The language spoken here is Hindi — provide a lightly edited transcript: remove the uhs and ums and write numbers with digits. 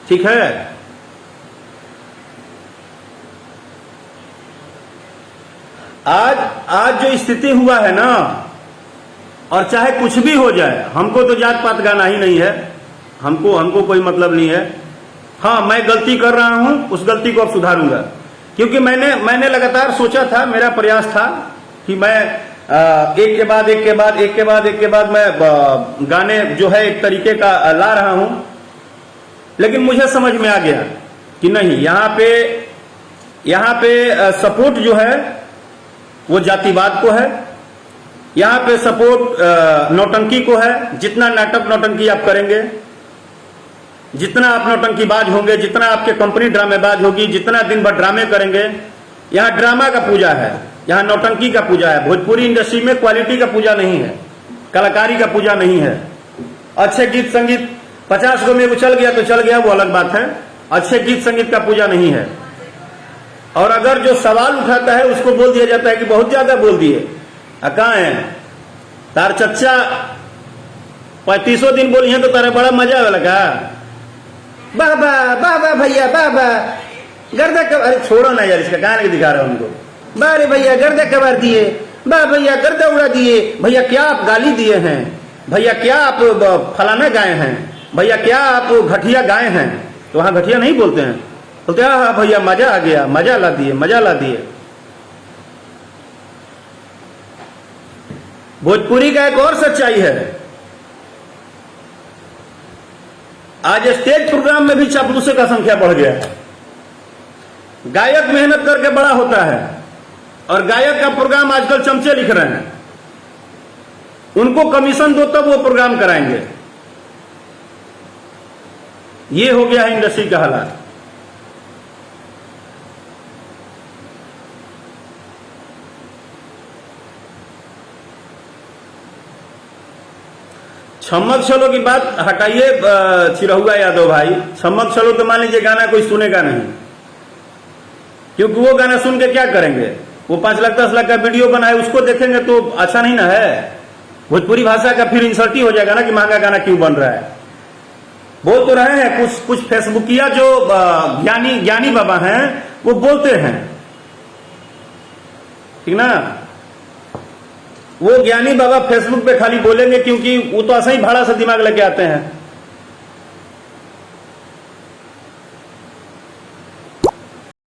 ठीक है। आज जो स्थिति हुआ है ना, और चाहे कुछ भी हो जाए, हमको तो जात पात गाना ही नहीं है, हमको कोई मतलब नहीं है। हाँ, मैं गलती कर रहा हूं, उस गलती को अब सुधारूंगा, क्योंकि मैंने लगातार सोचा था, मेरा प्रयास था कि मैं एक के बाद मैं गाने जो है एक तरीके का ला रहा हूं, लेकिन मुझे समझ में आ गया कि नहीं, यहां पे सपोर्ट जो है वो जातिवाद को है, यहां पे सपोर्ट नौटंकी को है। जितना नाटक नौटंकी आप करेंगे, जितना आप नौटंकीबाज होंगे, जितना आपके कंपनी ड्रामेबाज होगी, जितना दिन भर ड्रामे करेंगे, यहां ड्रामा का पूजा है, यहां नौटंकी का पूजा है। भोजपुरी इंडस्ट्री में क्वालिटी का पूजा नहीं है, कलाकारी का पूजा नहीं है। अच्छे गीत संगीत 50 गो में चल गया तो चल गया, वो अलग बात है। अच्छे गीत संगीत का पूजा नहीं है। और अगर जो सवाल उठाता है उसको बोल दिया जाता है कि बहुत ज्यादा बोल दिए। कहाँ है तार चच्चा, 35 दिन बोली है तो तारा बड़ा मजा लगा। बाबा बाबा भैया बाबा गर्दा कब, अरे छोड़ो ना यार, इसका कहां दिखा रहा हूं उनको। बारे भैया गर्दा कबार दिए, बा भैया गर्दा उड़ा दिए, भैया क्या आप गाली दिए हैं, भैया क्या आप फलाना गाए हैं, भैया क्या आप घटिया गाए हैं। तो वहां घटिया नहीं बोलते हैं, बोलते हाँ भैया मजा आ गया, मजा ला दिए, मजा ला दिए। भोजपुरी का एक और सच्चाई है, आज स्टेज प्रोग्राम में भी चापलूसों का संख्या बढ़ गया है। गायक मेहनत करके बड़ा होता है, और गायक का प्रोग्राम आजकल चमचे लिख रहे हैं, उनको कमीशन दो तब वो प्रोग्राम कराएंगे। ये हो गया है इंडस्ट्री का हालात। छमक चलो की बात हटाइए चिरहुआ यादव भाई। छमक चलो तो मान लीजिए गाना कोई सुनेगा नहीं, क्योंकि वो गाना सुन के क्या करेंगे, वो 5 लाख 10 लाख का वीडियो बनाए उसको देखेंगे तो अच्छा नहीं ना है। भोजपुरी भाषा का फिर इंसल्ट ही हो जाएगा ना कि महंगा गाना क्यों बन रहा है। बोल तो रहे हैं कुछ फेसबुकिया जो ज्ञानी बाबा हैं वो बोलते हैं, ठीक ना। वो ज्ञानी बाबा फेसबुक पे खाली बोलेंगे क्योंकि वो तो ऐसा ही भाड़ा से दिमाग लेके आते हैं।